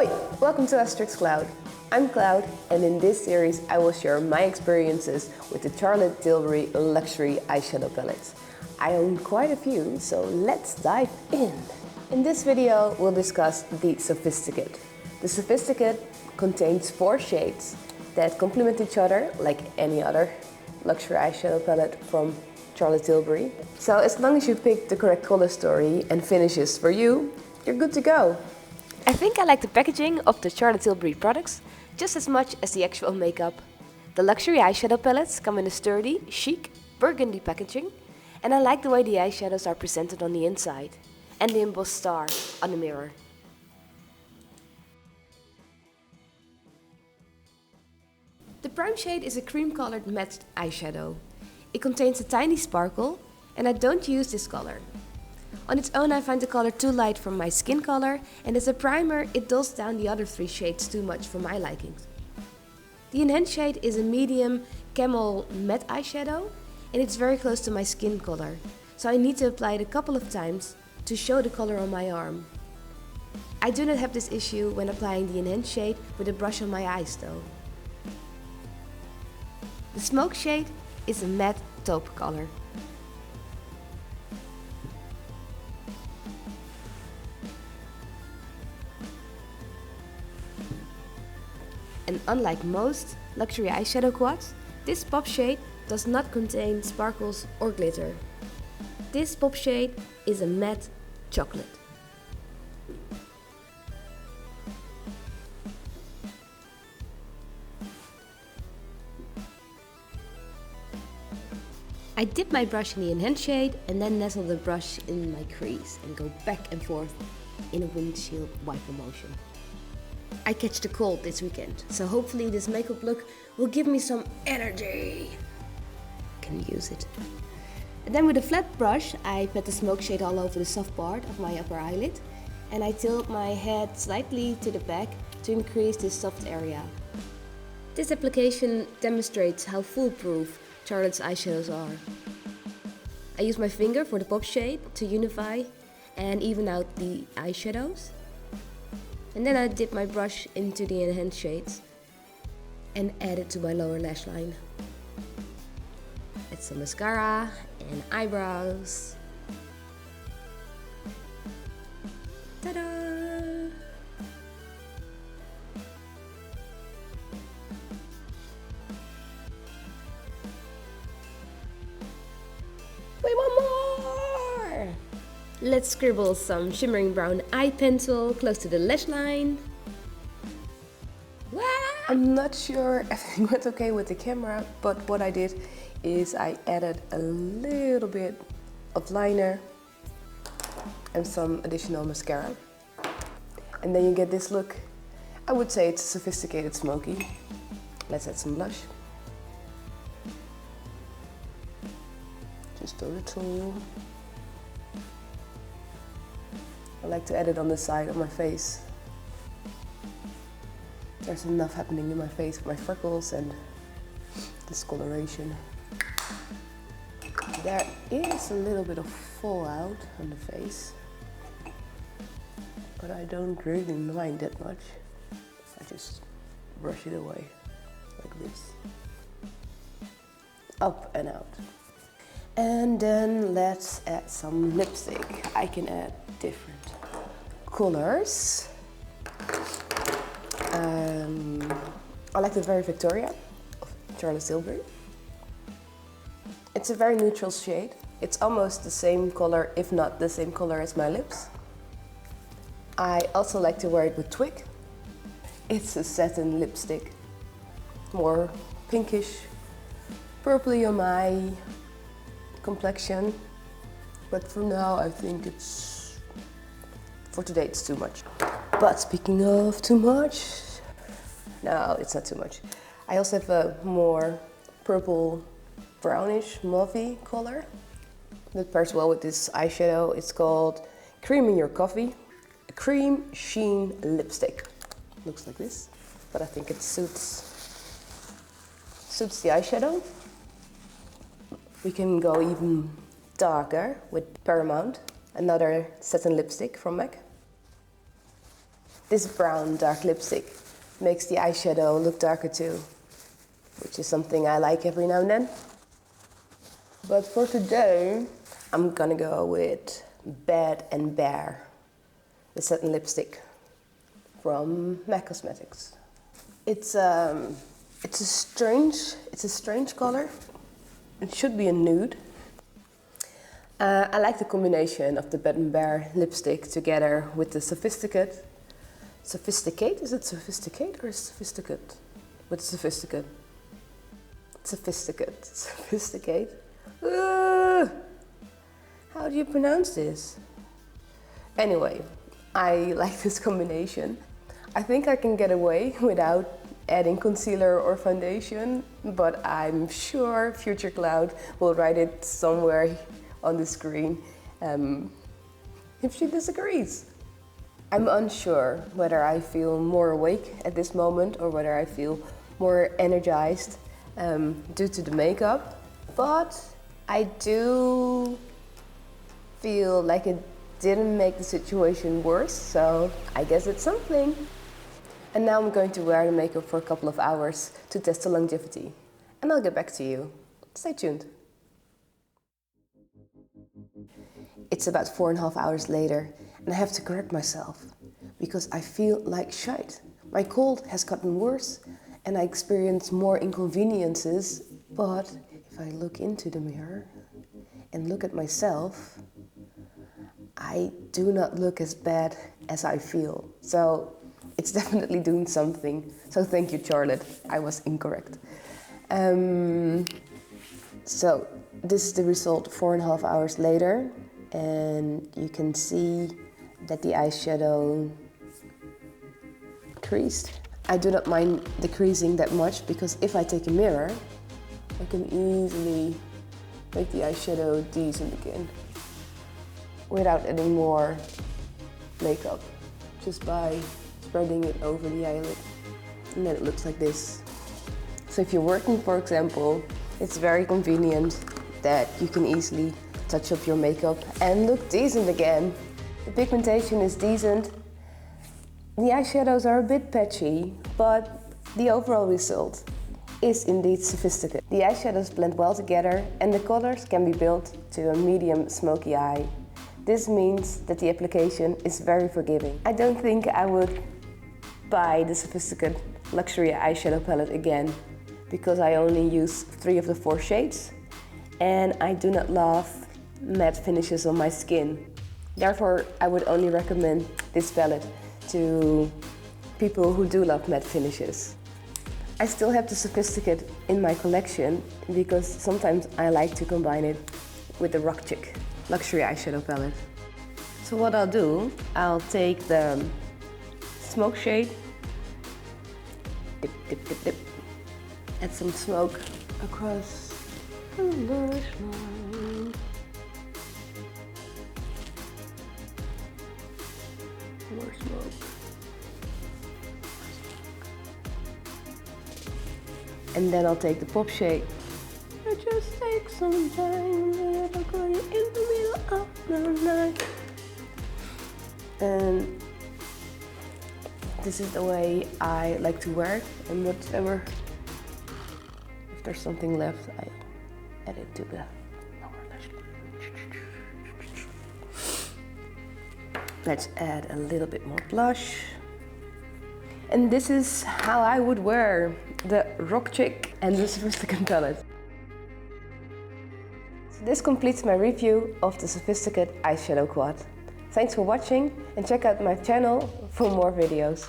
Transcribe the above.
Hoi! Welcome to Asterisk Claud. I'm Cloud, and in this series I will share my experiences with the Tilbury luxury eyeshadow palettes. I own quite a few, so let's dive in. In this video we'll discuss the Sophisticate. The Sophisticate contains 4 shades that complement each other like any other luxury eyeshadow palette from Tilbury. So as long as you pick the correct color story and finishes for you, you're good to go. I think I like the packaging of the Tilbury products just as much as the actual makeup. The luxury eyeshadow palettes come in a sturdy, chic, burgundy packaging, and I like the way the eyeshadows are presented on the inside and the embossed star on the mirror. The prime shade is a cream-colored matte eyeshadow. It contains a tiny sparkle, and I don't use this color. On its own I find the color too light for my skin color, and as a primer it dulls down the other 3 shades too much for my likings. The enhanced shade is a medium camel matte eyeshadow, and it's very close to my skin color, so I need to apply it a couple of times to show the color on my arm. I do not have this issue when applying the enhanced shade with a brush on my eyes though. The smoke shade is a matte taupe color. And unlike most luxury eyeshadow quads, this pop shade does not contain sparkles or glitter. This pop shade is a matte chocolate. I dip my brush in the enhanced shade and then nestle the brush in my crease and go back and forth in a windshield wiper motion. I catch the cold this weekend, so hopefully this makeup look will give me some energy. Can use it. And then with a flat brush I pat the smoke shade all over the soft part of my upper eyelid, and I tilt my head slightly to the back to increase this soft area. This application demonstrates how foolproof Charlotte's eyeshadows are. I use my finger for the pop shade to unify and even out the eyeshadows. And then I dip my brush into the enhanced shades and add it to my lower lash line. Add some mascara and eyebrows. Ta-da! We want more! Let's scribble some shimmering brown eye pencil close to the lash line. Wow! I'm not sure everything went okay with the camera, but what I did is I added a little bit of liner and some additional mascara. And then you get this look. I would say it's a sophisticated smoky. Let's add some blush. Just a little. I like to add it on the side of my face. There's enough happening in my face with my freckles and discoloration. There is a little bit of fallout on the face, but I don't really mind that much. I just brush it away like this. Up and out. And then let's add some lipstick. I can add different colors. I like the Very Victoria of Tilbury. It's a very neutral shade. It's almost the same color, if not the same color as my lips. I also like to wear it with Twig. It's a satin lipstick. More pinkish, purpley on my complexion, but for now I think for today it's too much. But speaking of too much, no, it's not too much. I also have a more purple brownish mauvey color that pairs well with this eyeshadow. It's called Cream in Your Coffee, a cream sheen lipstick. Looks like this, but I think it suits the eyeshadow. We can go even darker with Paramount, another satin lipstick from MAC. This brown dark lipstick makes the eyeshadow look darker too, which is something I like every now and then. But for today, I'm gonna go with Bad and Bare, the satin lipstick from MAC Cosmetics. It's a strange color. It should be a nude. I like the combination of the Bad and Bare lipstick together with the Sophisticate. Sophisticate? Is it Sophisticate or Sophisticate? What's Sophisticate? Sophisticate. Sophisticate. How do you pronounce this? Anyway, I like this combination. I think I can get away without adding concealer or foundation, but I'm sure Future Cloud will write it somewhere on the screen if she disagrees. I'm unsure whether I feel more awake at this moment or whether I feel more energized due to the makeup, but I do feel like it didn't make the situation worse, so I guess it's something. And now I'm going to wear the makeup for a couple of hours to test the longevity. And I'll get back to you. Stay tuned. It's about 4.5 hours later, and I have to correct myself because I feel like shite. My cold has gotten worse and I experience more inconveniences, but if I look into the mirror and look at myself, I do not look as bad as I feel. So it's definitely doing something. So thank you, Charlotte. I was incorrect. So this is the result 4.5 hours later, and you can see that the eyeshadow creased. I do not mind the creasing that much because if I take a mirror, I can easily make the eyeshadow decent again without adding more makeup, just by spreading it over the eyelid, and then it looks like this. So if you're working, for example, it's very convenient that you can easily touch up your makeup and look decent again. The pigmentation is decent. The eyeshadows are a bit patchy, but the overall result is indeed sophisticated. The eyeshadows blend well together and the colors can be built to a medium smoky eye. This means that the application is very forgiving. I don't think I would buy the Sophisticate luxury eyeshadow palette again because I only use 3 of the 4 shades and I do not love matte finishes on my skin. Therefore, I would only recommend this palette to people who do love matte finishes. I still have the Sophisticate in my collection because sometimes I like to combine it with the Rock Chick luxury eyeshadow palette. So what I'll do, I'll take the smoke shade, dip, dip, dip, dip, add some smoke across the lash line. More smoke. And then I'll take the pop shade. It just takes some time, but I'll call you in the middle of the night. And this is the way I like to wear it, and whatever, if there's something left, I add it to the lower lash line. Let's add a little bit more blush. And this is how I would wear the Rock Chick and the Sophisticate palette. So this completes my review of the Sophisticate eyeshadow quad. Thanks for watching and check out my channel for more videos.